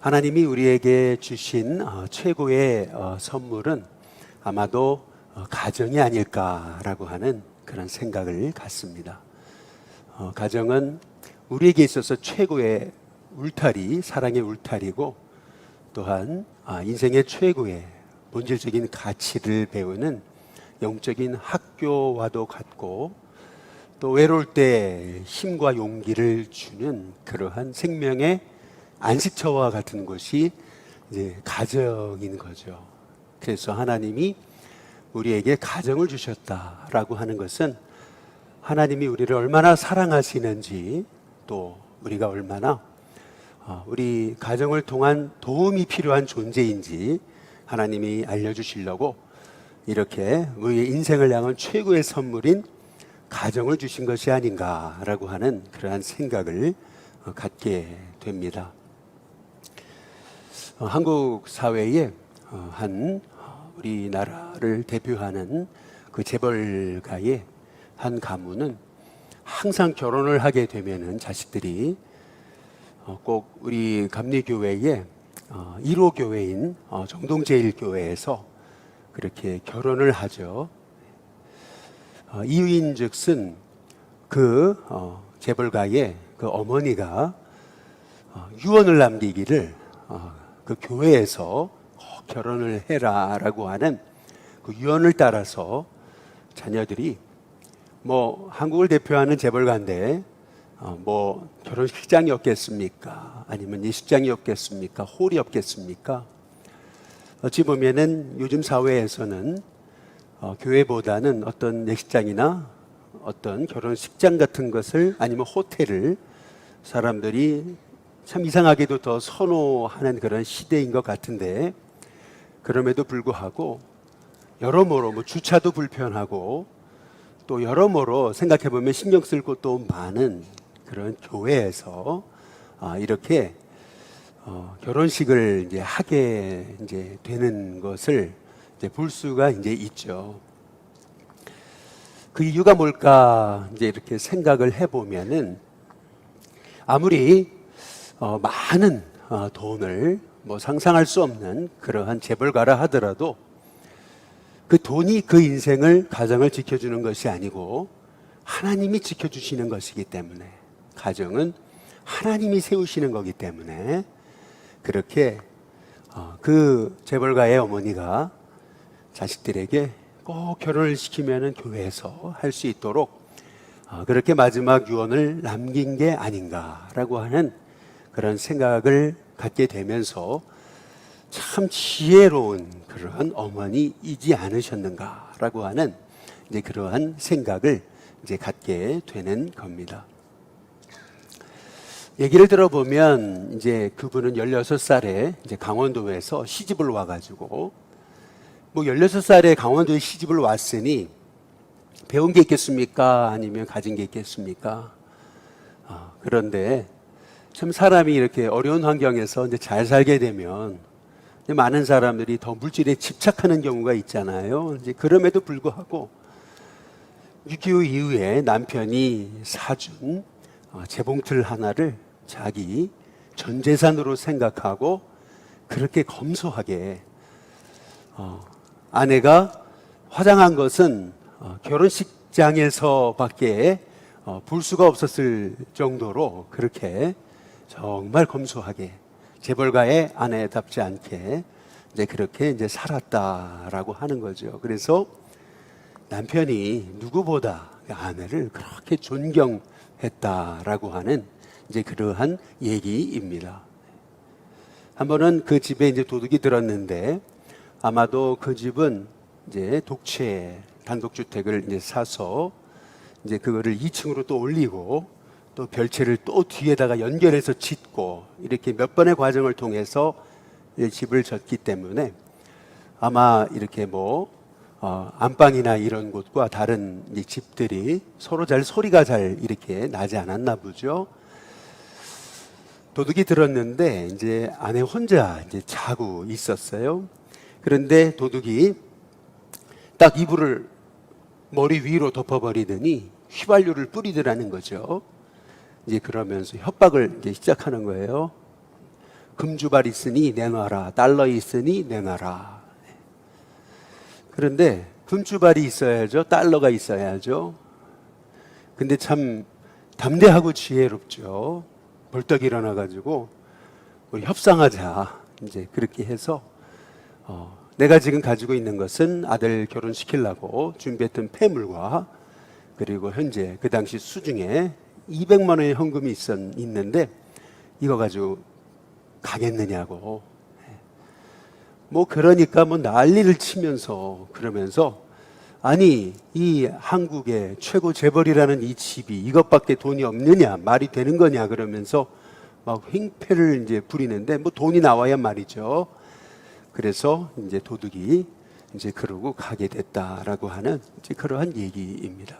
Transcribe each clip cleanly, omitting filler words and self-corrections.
하나님이 우리에게 주신 최고의 선물은 아마도 가정이 아닐까라고 하는 그런 생각을 갖습니다. 가정은 우리에게 있어서 최고의 울타리, 사랑의 울타리고, 또한 인생의 최고의 본질적인 가치를 배우는 영적인 학교와도 같고, 또 외로울 때 힘과 용기를 주는 그러한 생명의 안식처와 같은 곳이 이제 가정인 거죠. 그래서 하나님이 우리에게 가정을 주셨다라고 하는 것은 하나님이 우리를 얼마나 사랑하시는지, 또 우리가 얼마나 우리 가정을 통한 도움이 필요한 존재인지 하나님이 알려주시려고 이렇게 우리의 인생을 향한 최고의 선물인 가정을 주신 것이 아닌가라고 하는 그러한 생각을 갖게 됩니다. 한국 사회에 한 우리나라를 대표하는 그 재벌가의 한 가문은 항상 결혼을 하게 되면은 자식들이 꼭 우리 감리교회의 1호 교회인 정동제일교회에서 그렇게 결혼을 하죠. 이유인즉슨 그 재벌가의 그 어머니가 유언을 남기기를 그 교회에서 꼭 결혼을 해라라고 하는 그 유언을 따라서 자녀들이 뭐 한국을 대표하는 재벌가인데 뭐 결혼식장이 없겠습니까? 아니면 예식장이 없겠습니까? 홀이 없겠습니까? 어찌 보면은 요즘 사회에서는 교회보다는 어떤 예식장이나 어떤 결혼식장 같은 것을, 아니면 호텔을 사람들이 참 이상하게도 더 선호하는 그런 시대인 것 같은데, 그럼에도 불구하고 여러모로 뭐 주차도 불편하고 또 여러모로 생각해보면 신경 쓸 것도 많은 그런 교회에서 이렇게 결혼식을 이제 하게 이제 되는 것을 이제 볼 수가 이제 있죠. 그 이유가 뭘까 이제 이렇게 생각을 해보면은, 아무리 많은 돈을 뭐 상상할 수 없는 그러한 재벌가라 하더라도 그 돈이 그 인생을, 가정을 지켜주는 것이 아니고 하나님이 지켜주시는 것이기 때문에, 가정은 하나님이 세우시는 거기 때문에, 그렇게 그 재벌가의 어머니가 자식들에게 꼭 결혼을 시키면은 교회에서 할 수 있도록 그렇게 마지막 유언을 남긴 게 아닌가라고 하는 그런 생각을 갖게 되면서, 참 지혜로운 그러한 어머니이지 않으셨는가라고 하는 이제 그러한 생각을 이제 갖게 되는 겁니다. 얘기를 들어보면 이제 그분은 16살에 이제 강원도에서 시집을 와가지고, 뭐 16살에 강원도에 시집을 왔으니 배운 게 있겠습니까? 아니면 가진 게 있겠습니까? 그런데 참 사람이 이렇게 어려운 환경에서 이제 잘 살게 되면 많은 사람들이 더 물질에 집착하는 경우가 있잖아요. 이제 그럼에도 불구하고 6.25 이후에 남편이 사준 재봉틀 하나를 자기 전 재산으로 생각하고 그렇게 검소하게, 아내가 화장한 것은 결혼식장에서밖에 볼 수가 없었을 정도로 그렇게 정말 검소하게, 재벌가의 아내답지 않게 이제 그렇게 이제 살았다라고 하는 거죠. 그래서 남편이 누구보다 아내를 그렇게 존경했다라고 하는 이제 그러한 얘기입니다. 한 번은 그 집에 이제 도둑이 들었는데, 아마도 그 집은 이제 독채 단독주택을 이제 사서 이제 그거를 2층으로 또 올리고 또 별채를 또 뒤에다가 연결해서 짓고, 이렇게 몇 번의 과정을 통해서 집을 졌기 때문에 아마 이렇게 뭐 안방이나 이런 곳과 다른 이 집들이 서로 소리가 잘 이렇게 나지 않았나 보죠. 도둑이 들었는데 이제 아내 혼자 이제 자고 있었어요. 그런데 도둑이 딱 이불을 머리 위로 덮어버리더니 휘발유를 뿌리더라는 거죠. 이제 그러면서 협박을 이제 시작하는 거예요. 금주발 있으니 내놔라, 달러 있으니 내놔라. 그런데 금주발이 있어야죠, 달러가 있어야죠. 근데 참 담대하고 지혜롭죠. 벌떡 일어나가지고 우리 협상하자, 이제 그렇게 해서 내가 지금 가지고 있는 것은 아들 결혼시키려고 준비했던 폐물과, 그리고 현재 그 당시 수중에 200만 원의 현금이 있는데 이거 가지고 가겠느냐고. 뭐 그러니까 뭐 난리를 치면서 그러면서, 아니 이 한국의 최고 재벌이라는 이 집이 이것밖에 돈이 없느냐, 말이 되는 거냐, 그러면서 막 횡패를 이제 부리는데, 뭐 돈이 나와야 말이죠. 그래서 이제 도둑이 이제 그러고 가게 됐다라고 하는 이제 그러한 얘기입니다.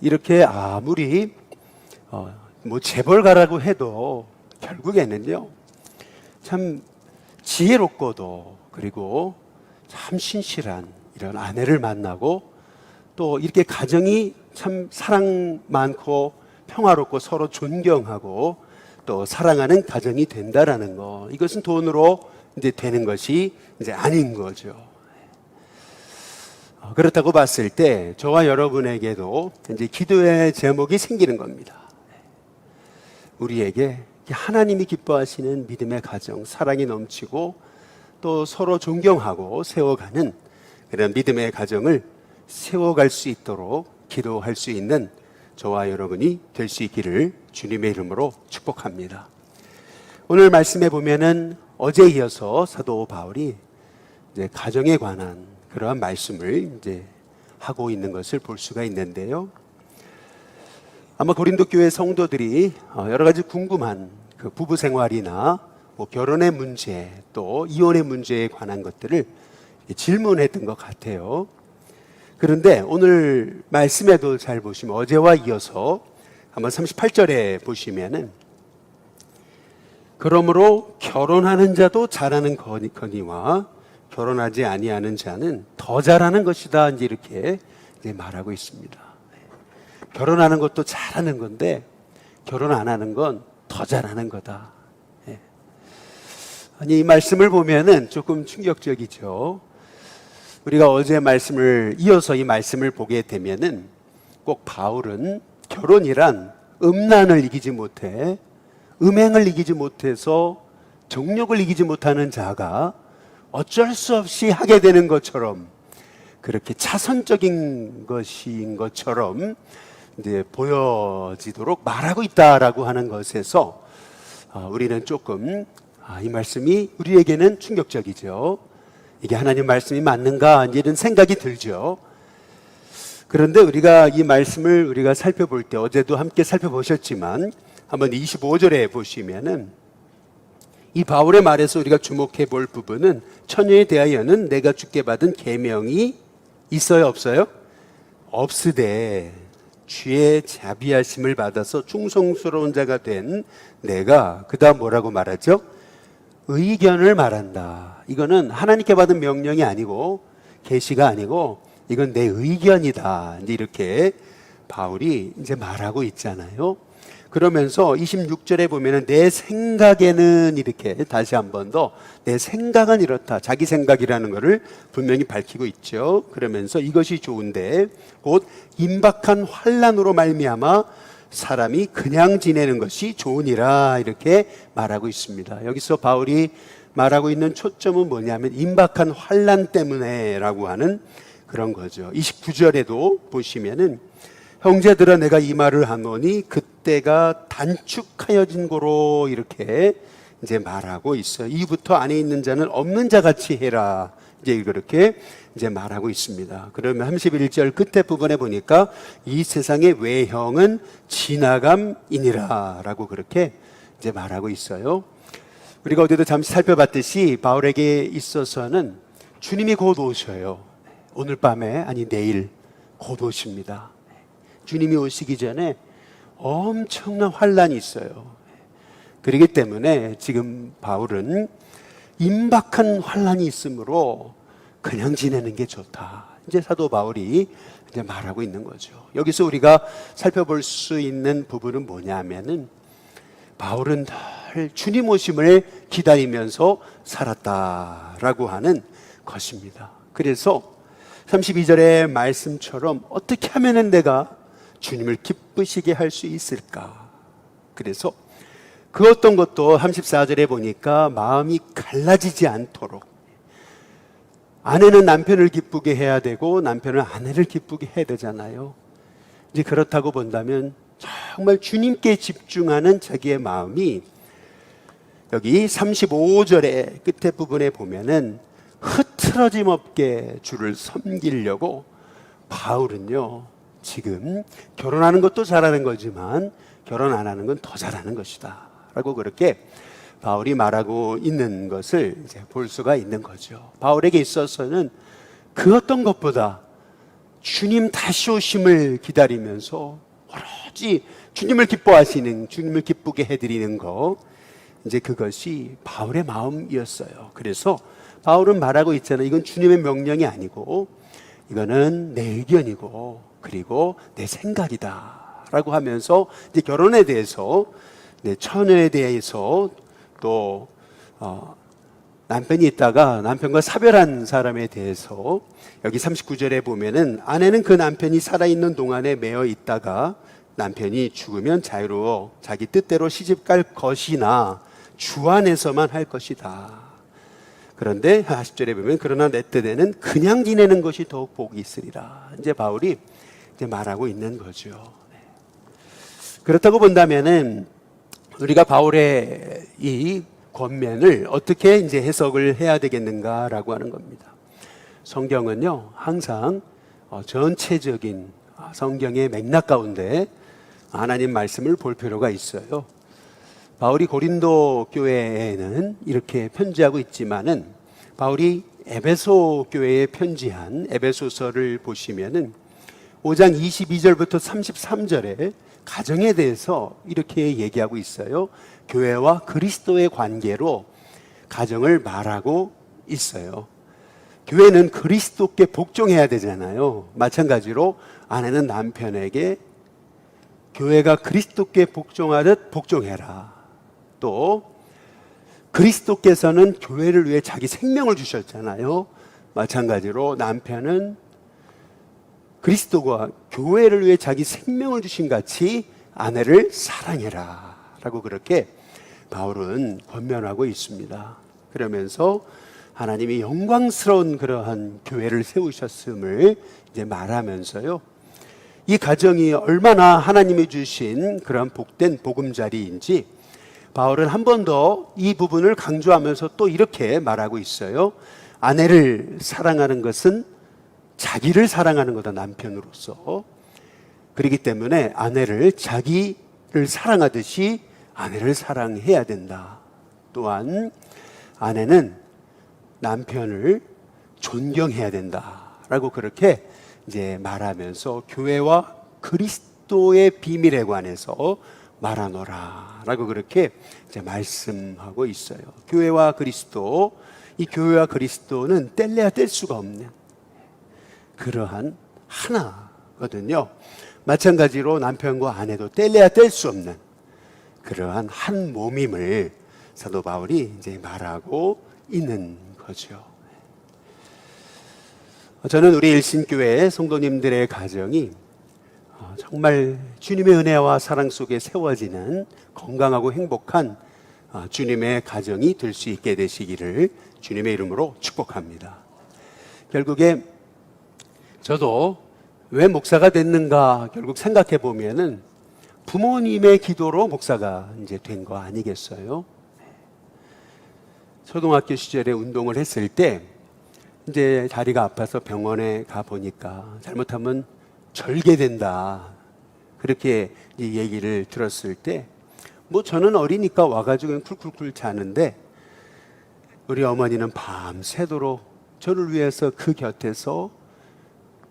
이렇게 아무리 뭐 재벌가라고 해도 결국에는요, 참 지혜롭고도 그리고 참 신실한 이런 아내를 만나고, 또 이렇게 가정이 참 사랑 많고 평화롭고 서로 존경하고 또 사랑하는 가정이 된다라는 거, 이것은 돈으로 이제 되는 것이 이제 아닌 거죠. 그렇다고 봤을 때 저와 여러분에게도 이제 기도의 제목이 생기는 겁니다. 우리에게 하나님이 기뻐하시는 믿음의 가정, 사랑이 넘치고 또 서로 존경하고 세워가는 그런 믿음의 가정을 세워갈 수 있도록 기도할 수 있는 저와 여러분이 될 수 있기를 주님의 이름으로 축복합니다. 오늘 말씀에 보면은 어제 이어서 사도 바울이 이제 가정에 관한 그러한 말씀을 이제 하고 있는 것을 볼 수가 있는데요. 아마 고린도 교회 성도들이 여러 가지 궁금한 그 부부 생활이나 뭐 결혼의 문제, 또 이혼의 문제에 관한 것들을 질문했던 것 같아요. 그런데 오늘 말씀에도 잘 보시면 어제와 이어서 한번 38절에 보시면은, 그러므로 결혼하는 자도 잘하는 거니와 결혼하지 아니하는 자는 더 잘하는 것이다, 이제 이렇게 이제 말하고 있습니다. 결혼하는 것도 잘하는 건데 결혼 안 하는 건 더 잘하는 거다. 아니, 이 말씀을 보면은 조금 충격적이죠. 우리가 어제 말씀을 이어서 이 말씀을 보게 되면은 꼭 바울은 결혼이란 음란을 이기지 못해, 음행을 이기지 못해서 정욕을 이기지 못하는 자가 어쩔 수 없이 하게 되는 것처럼, 그렇게 차선적인 것인 것처럼 이제 보여지도록 말하고 있다라고 하는 것에서 우리는 조금 이 말씀이 우리에게는 충격적이죠. 이게 하나님 말씀이 맞는가, 이런 생각이 들죠. 그런데 우리가 이 말씀을 우리가 살펴볼 때, 어제도 함께 살펴보셨지만 한번 25절에 보시면은 이 바울의 말에서 우리가 주목해 볼 부분은, 처녀에 대하여는 내가 주께 받은 계명이 있어요, 없어요? 없으되 주의 자비하심을 받아서 충성스러운 자가 된 내가, 그 다음 뭐라고 말하죠? 의견을 말한다. 이거는 하나님께 받은 명령이 아니고 계시가 아니고 이건 내 의견이다, 이렇게 바울이 이제 말하고 있잖아요. 그러면서 26절에 보면은 내 생각에는, 이렇게 다시 한 번 더 내 생각은 이렇다, 자기 생각이라는 것을 분명히 밝히고 있죠. 그러면서 이것이 좋은데 곧 임박한 환난으로 말미암아 사람이 그냥 지내는 것이 좋으니라, 이렇게 말하고 있습니다. 여기서 바울이 말하고 있는 초점은 뭐냐면 임박한 환난 때문에 라고 하는 그런 거죠. 29절에도 보시면은 형제들아 내가 이 말을 하노니 그때가 단축하여진 고로, 이렇게 이제 말하고 있어요. 이부터 안에 있는 자는 없는 자 같이 해라, 이제 그렇게 이제 말하고 있습니다. 그러면 31절 끝에 부분에 보니까 이 세상의 외형은 지나감이니라 라고 그렇게 이제 말하고 있어요. 우리가 어제도 잠시 살펴봤듯이 바울에게 있어서는 주님이 곧 오셔요. 오늘 밤에, 아니 내일 곧 오십니다. 주님이 오시기 전에 엄청난 환난이 있어요. 그렇기 때문에 지금 바울은 임박한 환난이 있으므로 그냥 지내는 게 좋다, 이제 사도 바울이 이제 말하고 있는 거죠. 여기서 우리가 살펴볼 수 있는 부분은 뭐냐면은 바울은 늘 주님 오심을 기다리면서 살았다라고 하는 것입니다. 그래서 32절의 말씀처럼 어떻게 하면은 내가 주님을 기쁘시게 할 수 있을까? 그래서 그 어떤 것도 34절에 보니까 마음이 갈라지지 않도록, 아내는 남편을 기쁘게 해야 되고 남편은 아내를 기쁘게 해야 되잖아요. 이제 그렇다고 본다면 정말 주님께 집중하는 자기의 마음이 여기 35절의 끝에 부분에 보면은 흐트러짐 없게 주를 섬기려고 바울은요, 지금 결혼하는 것도 잘하는 거지만 결혼 안 하는 건 더 잘하는 것이다 라고 그렇게 바울이 말하고 있는 것을 이제 볼 수가 있는 거죠. 바울에게 있어서는 그 어떤 것보다 주님 다시 오심을 기다리면서 오로지 주님을 기뻐하시는, 주님을 기쁘게 해드리는 거, 이제 그것이 바울의 마음이었어요. 그래서 바울은 말하고 있잖아요. 이건 주님의 명령이 아니고 이거는 내 의견이고 그리고 내 생각이다 라고 하면서 이제 결혼에 대해서, 내 처녀에 대해서, 또 남편이 있다가 남편과 사별한 사람에 대해서 여기 39절에 보면은 아내는 그 남편이 살아있는 동안에 매여 있다가 남편이 죽으면 자유로워 자기 뜻대로 시집갈 것이나 주 안에서만 할 것이다. 그런데 40절에 보면 그러나 내 뜻에는 그냥 지내는 것이 더욱 복이 있으리라. 이제 바울이 이제 말하고 있는 거죠. 그렇다고 본다면은 우리가 바울의 이 권면을 어떻게 이제 해석을 해야 되겠는가라고 하는 겁니다. 성경은요, 항상 전체적인 성경의 맥락 가운데 하나님 말씀을 볼 필요가 있어요. 바울이 고린도 교회에는 이렇게 편지하고 있지만은 바울이 에베소 교회에 편지한 에베소서를 보시면은 5장 22절부터 33절에 가정에 대해서 이렇게 얘기하고 있어요. 교회와 그리스도의 관계로 가정을 말하고 있어요. 교회는 그리스도께 복종해야 되잖아요. 마찬가지로 아내는 남편에게 교회가 그리스도께 복종하듯 복종해라. 또 그리스도께서는 교회를 위해 자기 생명을 주셨잖아요. 마찬가지로 남편은 그리스도가 교회를 위해 자기 생명을 주신 같이 아내를 사랑해라 라고 그렇게 바울은 권면하고 있습니다. 그러면서 하나님이 영광스러운 그러한 교회를 세우셨음을 이제 말하면서요, 이 가정이 얼마나 하나님이 주신 그런 복된 보금자리인지 바울은 한 번 더 이 부분을 강조하면서 또 이렇게 말하고 있어요. 아내를 사랑하는 것은 자기를 사랑하는 거다, 남편으로서. 그렇기 때문에 아내를 자기를 사랑하듯이 아내를 사랑해야 된다. 또한 아내는 남편을 존경해야 된다라고 그렇게 이제 말하면서 교회와 그리스도의 비밀에 관해서 말하노라라고 그렇게 이제 말씀하고 있어요. 교회와 그리스도, 이 교회와 그리스도는 뗄래야 뗄 수가 없는 그러한 하나거든요. 마찬가지로 남편과 아내도 뗄래야 뗄 수 없는 그러한 한 몸임을 사도 바울이 이제 말하고 있는 거죠. 저는 우리 일신교회 성도님들의 가정이 정말 주님의 은혜와 사랑 속에 세워지는 건강하고 행복한 주님의 가정이 될 수 있게 되시기를 주님의 이름으로 축복합니다. 결국에 저도 왜 목사가 됐는가 결국 생각해 보면은 부모님의 기도로 목사가 이제 된 거 아니겠어요? 초등학교 시절에 운동을 했을 때 이제 다리가 아파서 병원에 가 보니까 잘못하면 절개된다, 그렇게 얘기를 들었을 때 뭐 저는 어리니까 와가지고 그냥 쿨쿨쿨 자는데 우리 어머니는 밤새도록 저를 위해서 그 곁에서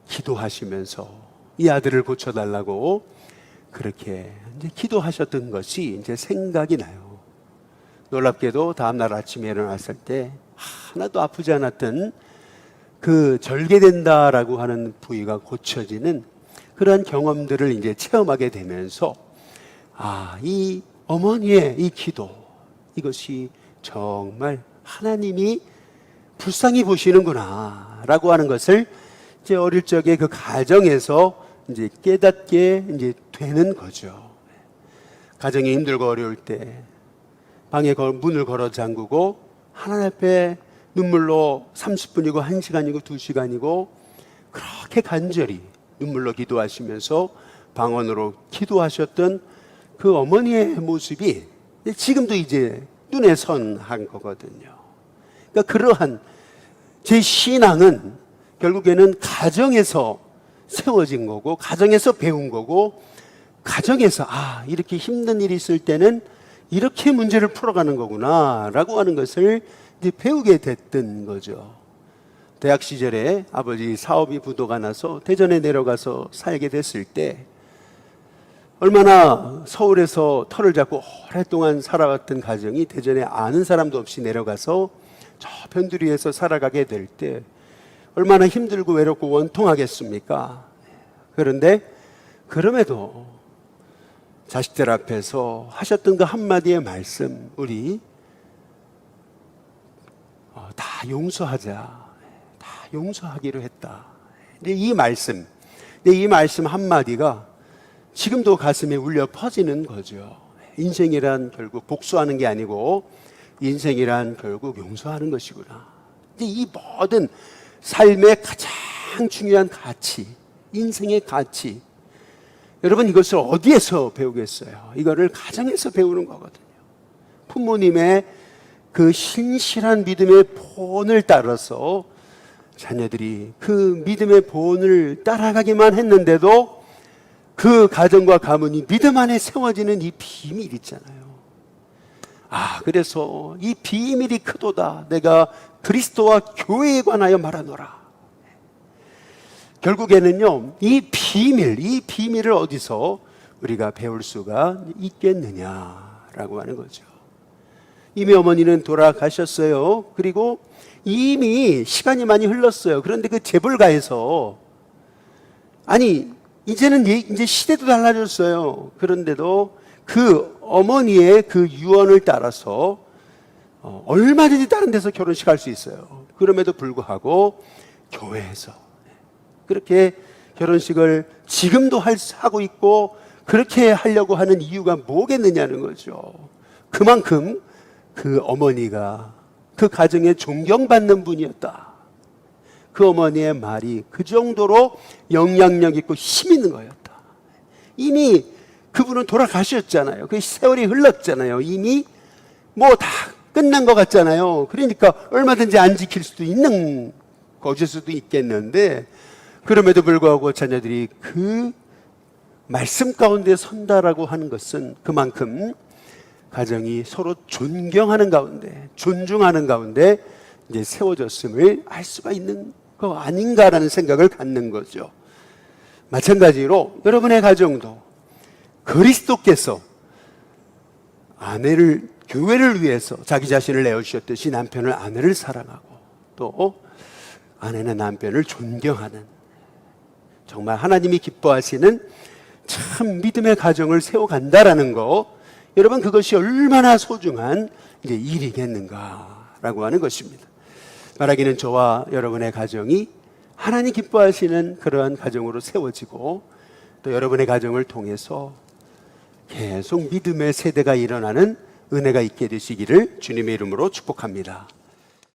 기도하시면서 이 아들을 고쳐달라고 그렇게 이제 기도하셨던 것이 이제 생각이 나요. 놀랍게도 다음날 아침에 일어났을 때 하나도 아프지 않았던 그 절개된다라고 하는 부위가 고쳐지는 그러한 경험들을 이제 체험하게 되면서 이 어머니의 이 기도, 이것이 정말 하나님이 불쌍히 보시는구나 라고 하는 것을 이제 어릴 적에 그 가정에서 이제 깨닫게 이제 되는 거죠. 가정이 힘들고 어려울 때 방에 문을 걸어 잠그고 하나님 앞에 눈물로 30분이고 1시간이고 2시간이고 그렇게 간절히 눈물로 기도하시면서 방언으로 기도하셨던 그 어머니의 모습이 지금도 이제 눈에 선한 거거든요. 그러니까 그러한 제 신앙은 결국에는 가정에서 세워진 거고, 가정에서 배운 거고, 가정에서 이렇게 힘든 일이 있을 때는 이렇게 문제를 풀어가는 거구나 라고 하는 것을 이제 배우게 됐던 거죠. 대학 시절에 아버지 사업이 부도가 나서 대전에 내려가서 살게 됐을 때 얼마나 서울에서 터를 잡고 오랫동안 살아왔던 가정이 대전에 아는 사람도 없이 내려가서 저 변두리에서 살아가게 될 때 얼마나 힘들고 외롭고 원통하겠습니까? 그런데 그럼에도 자식들 앞에서 하셨던 그 한마디의 말씀, 우리 다 용서하자, 다 용서하기로 했다. 근데 이 말씀 한마디가 지금도 가슴에 울려 퍼지는 거죠. 인생이란 결국 복수하는 게 아니고 인생이란 결국 용서하는 것이구나. 근데 이 모든 삶의 가장 중요한 가치, 인생의 가치, 여러분 이것을 어디에서 배우겠어요? 이거를 가정에서 배우는 거거든요. 부모님의 그 신실한 믿음의 본을 따라서 자녀들이 그 믿음의 본을 따라가기만 했는데도 그 가정과 가문이 믿음 안에 세워지는 이 비밀 있잖아요. 그래서 이 비밀이 크도다. 내가 그리스도와 교회에 관하여 말하노라. 결국에는요, 이 비밀을 어디서 우리가 배울 수가 있겠느냐라고 하는 거죠. 이미 어머니는 돌아가셨어요. 그리고 이미 시간이 많이 흘렀어요. 그런데 그 재벌가에서 이제 시대도 달라졌어요. 그런데도 그 어머니의 그 유언을 따라서 얼마든지 다른 데서 결혼식 할 수 있어요. 그럼에도 불구하고 교회에서 그렇게 결혼식을 지금도 하고 있고 그렇게 하려고 하는 이유가 뭐겠느냐는 거죠. 그만큼 그 어머니가 그 가정에 존경받는 분이었다. 그 어머니의 말이 그 정도로 영향력 있고 힘 있는 거였다. 이미 그분은 돌아가셨잖아요. 그 세월이 흘렀잖아요. 이미 다 끝난 것 같잖아요. 그러니까 얼마든지 안 지킬 수도 있는 것일 수도 있겠는데, 그럼에도 불구하고 자녀들이 그 말씀 가운데 선다라고 하는 것은 그만큼 가정이 서로 존경하는 가운데, 존중하는 가운데 이제 세워졌음을 알 수가 있는 거 아닌가라는 생각을 갖는 거죠. 마찬가지로 여러분의 가정도 그리스도께서 교회를 위해서 자기 자신을 내어주셨듯이 남편을, 아내를 사랑하고 또 아내는 남편을 존경하는, 정말 하나님이 기뻐하시는 참 믿음의 가정을 세워간다라는 거, 여러분 그것이 얼마나 소중한 이제 일이겠는가라고 하는 것입니다. 말하기는 저와 여러분의 가정이 하나님 기뻐하시는 그러한 가정으로 세워지고, 또 여러분의 가정을 통해서 계속 믿음의 세대가 일어나는 은혜가 있게 되시기를 주님의 이름으로 축복합니다.